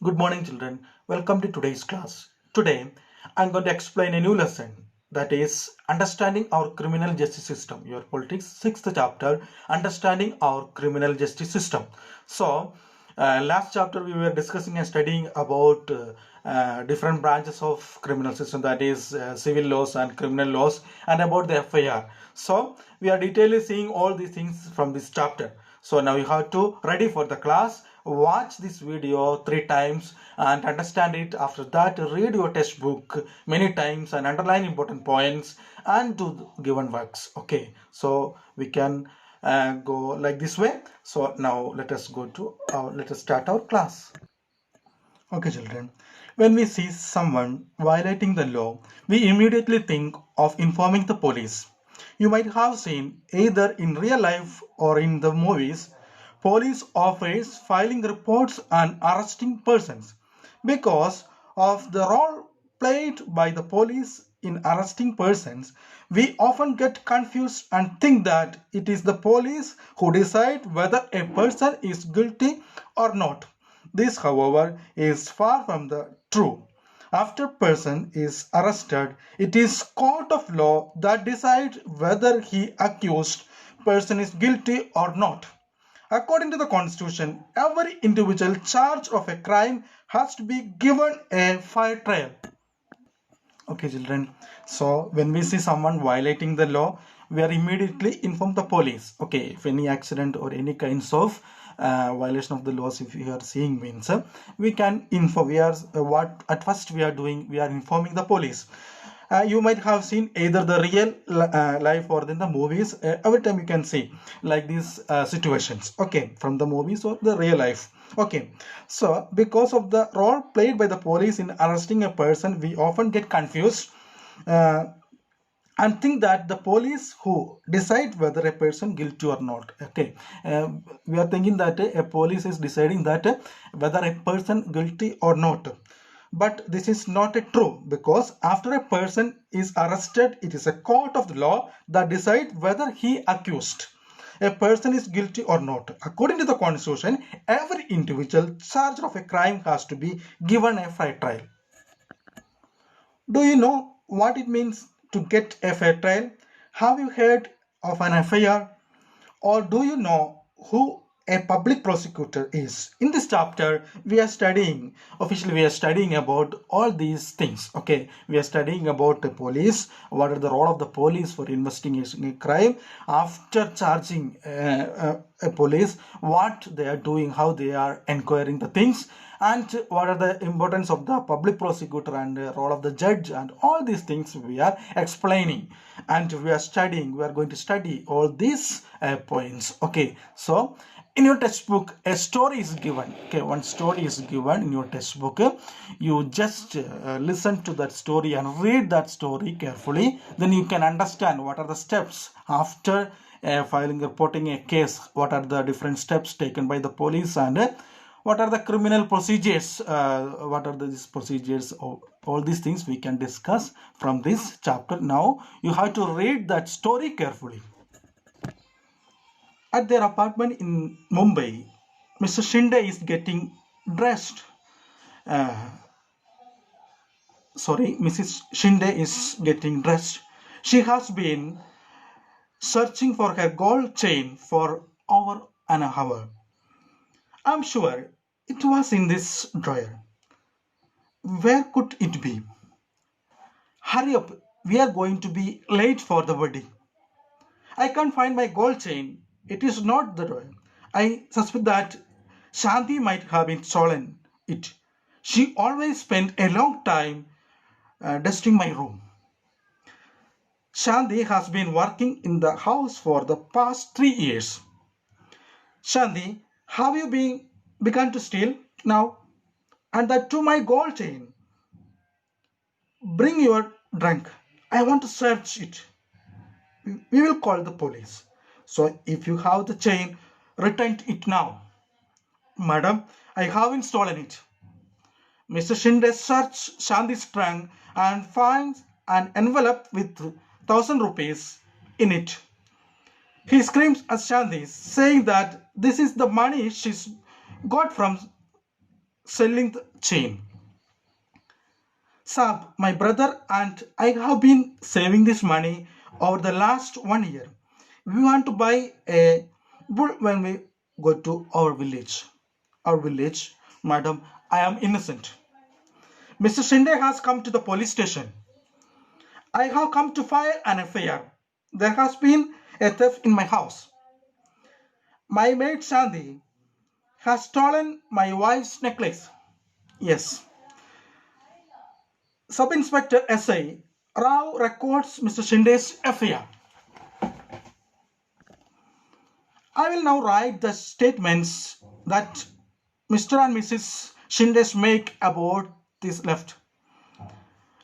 Good morning, children. Welcome to today's class. Today, I'm going to explain a new lesson that is understanding our criminal justice system. Your politics, sixth chapter, understanding our criminal justice system. Last chapter we were discussing and studying about different branches of criminal system, that is civil laws and criminal laws, and about the FIR. So, we are detailing seeing all these things from this chapter. So now you have to ready for the class, watch this video 3 times and understand it. After that, read your textbook many times and underline important points and do given works. Okay, so we can go like this way. So now let us start our class. Okay, children. When we see someone violating the law, we immediately think of informing the police. You might have seen either in real life or in the movies, police officers filing reports and arresting persons. Because of the role played by the police in arresting persons, we often get confused and think that it is the police who decide whether a person is guilty or not. This, however, is far from the true. After a person is arrested, it is court of law that decides whether he accused person is guilty or not. According to the constitution, every individual charged of a crime has to be given a fair trial. Okay, children. So when we see someone violating the law, we are immediately inform the police. Okay, if any accident or any kinds of violation of the laws, if you are seeing means, we can inform. We are what at first we are doing. We are informing the police. You might have seen either the real life or in the movies. Every time you can see like these situations. Okay, from the movies or the real life. Okay, so because of the role played by the police in arresting a person, we often get confused uh, and think that the police who decide whether a person guilty or not. Okay, we are thinking that a police is deciding that whether a person guilty or not. But this is not a true, because after a person is arrested, it is a court of the law that decide whether he accused a person is guilty or not. According to the constitution, every individual charged of a crime has to be given a fair trial. Do you know what it means to get a fair trial? Have you heard of an FIR? Or do you know who a public prosecutor is? In this chapter, we are studying about all these things. Okay, we are studying about the police, what are the role of the police for investigating a crime, after charging a police, what they are doing, how they are inquiring the things, and what are the importance of the public prosecutor and the role of the judge, and all these things we are explaining and we are going to study all these points. Okay, so in your textbook a story is given. Okay, one story is given in your textbook. You just listen to that story and read that story carefully, then you can understand what are the steps after filing reporting a case, what are the different steps taken by the police, and what are the criminal procedures, what are these procedures. All these things we can discuss from this chapter. Now you have to read that story carefully. At their apartment in Mumbai, Mr. Shinde is getting dressed. uh, Mrs. Shinde is getting dressed. She has been searching for her gold chain for over an hour. I'm sure it was in this drawer. Where could it be? Hurry up, we are going to be late for the wedding. I can't find my gold chain. It is not the drawer. I suspect that Shanti might have been stolen it. She always spent a long time dusting my room. Shanti has been working in the house for the past 3 years. Shanti, have you begun to steal now? And that to my gold chain. Bring your trunk. I want to search it. We will call the police. So if you have the chain, return it now. Madam, I haven't stolen it. Mr. Shinde searches Shanti's trunk and finds an envelope with 1,000 rupees in it. He screams at Shanti, saying that this is the money she's got from selling the chain. Sab, my brother and I have been saving this money over the last 1 year. We want to buy a bull when we go to our village. Our village, madam, I am innocent. Mr. Shinde has come to the police station. I have come to file an FIR. There has been a theft in my house. My maid Shanti has stolen my wife's necklace. Yes. Sub-Inspector S.I. Rao records Mr. Shinde's FIR. I will now write the statements that Mr. and Mrs. Shindes make about this theft.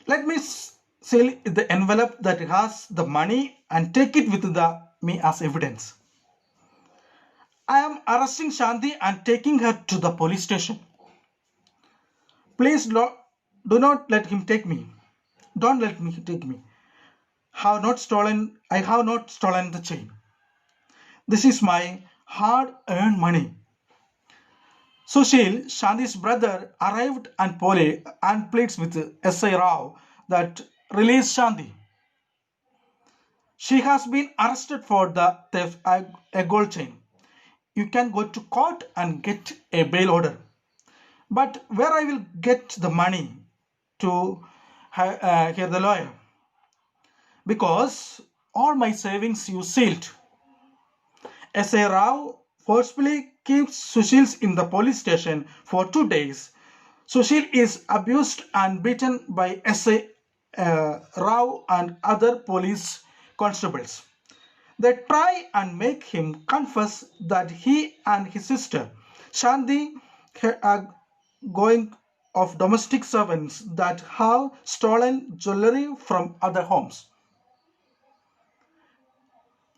Let me seal the envelope that has the money and take it with me as evidence. I am arresting Shanti and taking her to the police station. Please do not let him take me. Don't let me take me. I have not stolen the chain. This is my hard-earned money. Sushil, Shanti's brother, arrived and pleads with S.I. Rao that release Shanti. She has been arrested for the theft of a gold chain. You can go to court and get a bail order. But where I will get the money to hear the lawyer? Because all my savings you sealed. S.I. Rao forcefully keeps Sushil in the police station for 2 days. Sushil is abused and beaten by S.I. Rao and other police constables. They try and make him confess that he and his sister Shanti are going of domestic servants that have stolen jewelry from other homes.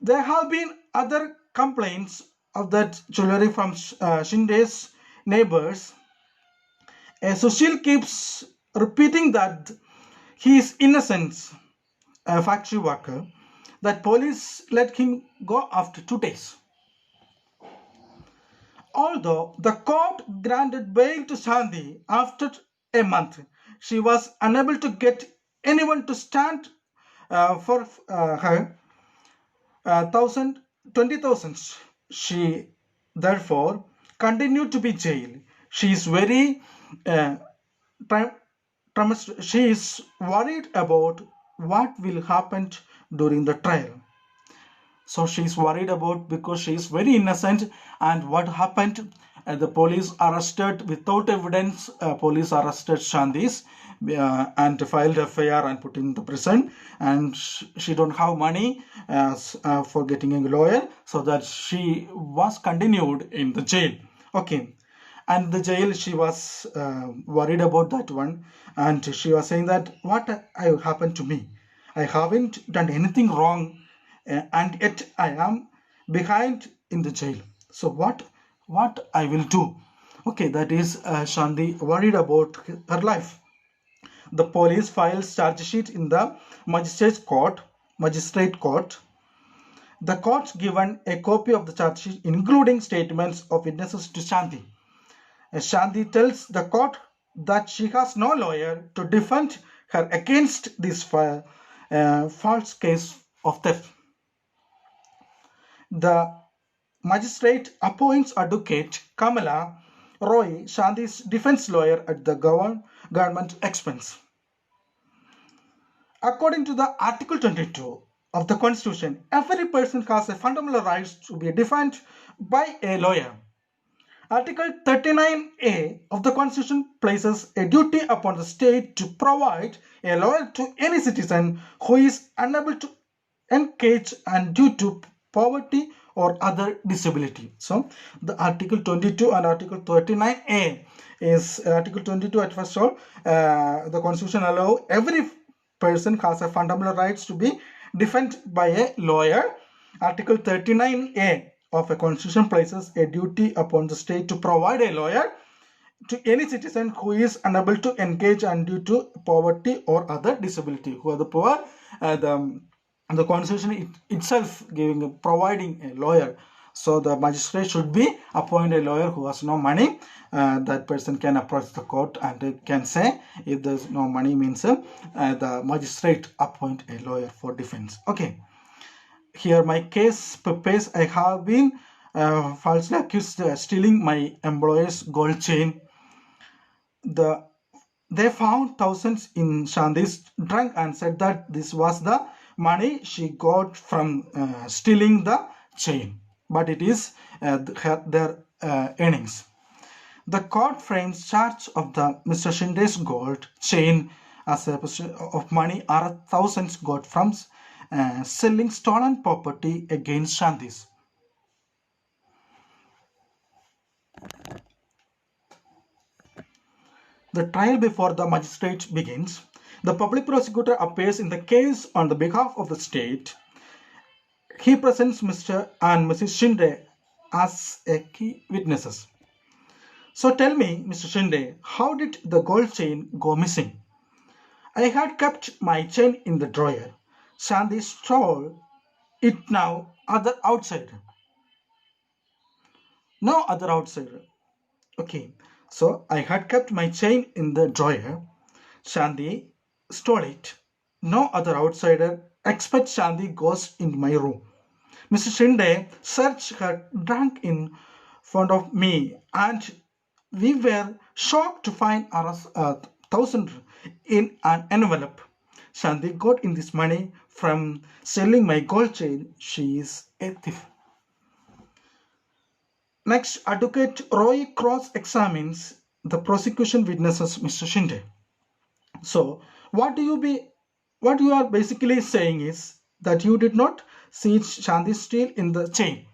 There have been other complaints of that jewelry from Shinde's neighbors. Sushil keeps repeating that he is innocent, a factory worker, that police let him go after 2 days. Although the court granted bail to Shanti after a month, she was unable to get anyone to stand for her 20,000. She therefore continued to be jailed. She is very she is worried about what will happen during the trial. So she is worried about because she is very innocent and what happened. The police arrested without evidence. Police arrested Shanti's and filed a FIR and put in the prison. And she don't have money for getting a lawyer, so that she was continued in the jail. Okay. And the jail, she was worried about that one, and she was saying that what happened to me? I haven't done anything wrong, and yet I am behind in the jail. So what I will do? Okay, that is Shanti worried about her life. The police files charge sheet in the magistrate court. The court given a copy of the charge sheet, including statements of witnesses to Shanti. Shanti tells the court that she has no lawyer to defend her against this false case of theft. The magistrate appoints advocate Kamala Roy, Shanti's defense lawyer, at the government expense. According to the Article 22 of the Constitution, every person has a fundamental right to be defended by a lawyer. Article 39A of the Constitution places a duty upon the state to provide a lawyer to any citizen who is unable to engage and due to poverty or other disability. So the Article 22 and Article 39A is Article 22 at first of all, the Constitution allow every person has a fundamental rights to be defended by a lawyer. Article 39A of a constitution places a duty upon the state to provide a lawyer to any citizen who is unable to engage and due to poverty or other disability. Who are the poor? The constitution itself providing a lawyer So the magistrate should be appoint a lawyer who has no money. That person can approach the court and can say, if there's no money means the magistrate appoint a lawyer for defense. Okay. Here my case prepares. I have been falsely accused stealing my employer's gold chain. They found thousands in Shanti's trunk and said that this was the money she got from stealing the chain, but it is their earnings. The court frames charge of the Mr. Shinde's gold chain as a of money are thousands got from selling stolen property against Shantis. The trial before the magistrate begins. The public prosecutor appears in the case on the behalf of the state. He presents Mr. and Mrs. Shinde as key witnesses. So tell me, Mr. Shinde, how did the gold chain go missing? I had kept my chain in the drawer. Shanti stole it now other outsider. No other outsider. Okay, so I had kept my chain in the drawer. Shanti stole it. No other outsider except Shanti goes in my room. Mrs. Shinde searched her trunk in front of me and we were shocked to find our 1,000 in an envelope. Shanti got in this money from selling my gold chain. She is a thief. Next, Advocate Roy cross-examines the prosecution witnesses Mr. Shinde. So, what you are basically saying is that you did not see Shanti steal in the chain.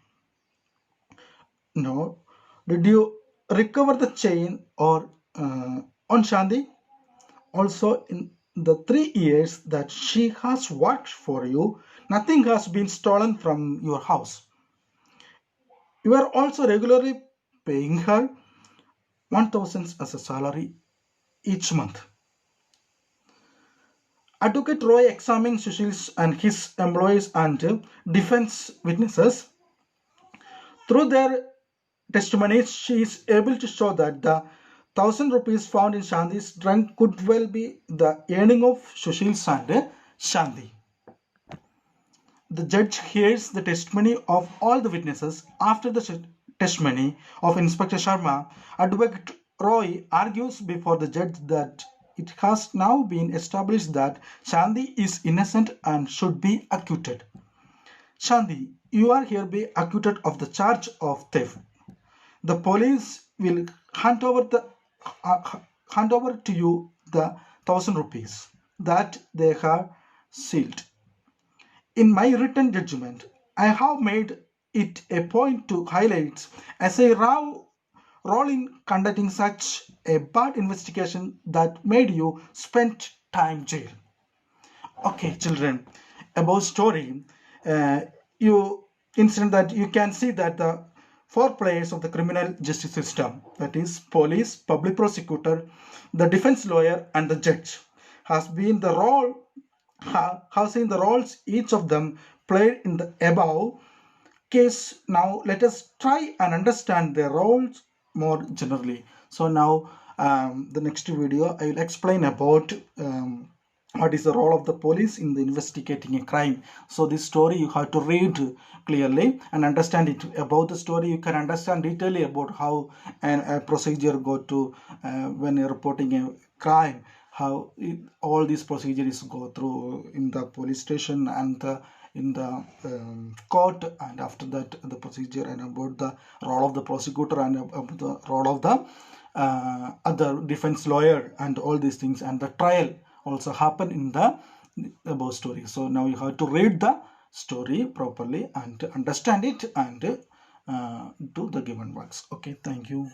No. Did you recover the chain or on Shanti? Also, in the 3 years that she has worked for you, nothing has been stolen from your house. You are also regularly paying her 1,000 as a salary each month. Advocate Roy examines Sushil and his employees and defense witnesses. Through their testimonies, she is able to show that the 1,000 rupees found in Shanti's trunk could well be the earning of Sushil and Shanti. The judge hears the testimony of all the witnesses. After the testimony of Inspector Sharma, Advocate Roy argues before the judge that it has now been established that Shanti is innocent and should be acquitted. Shanti, you are hereby acquitted of the charge of theft. The police will hand over to you the 1,000 rupees that they have sealed. In my written judgment, I have made it a point to highlight as a role in conducting such a bad investigation that made you spend time jail. Okay, children, about story, incident that you can see that the 4 players of the criminal justice system, that is police, public prosecutor, the defense lawyer and the judge, have seen the roles each of them played in the above case. Now let us try and understand their roles more generally. So now the next video I will explain about what is the role of the police in the investigating a crime. So this story you have to read clearly and understand it. About the story you can understand detailedly about how a procedure go to when you're reporting a crime, how all these procedures go through in the police station and in the court, and after that the procedure, and about the role of the prosecutor and about the role of the other defense lawyer and all these things, and the trial also happen in the above story. So now you have to read the story properly and understand it and do the given works. Okay, thank you.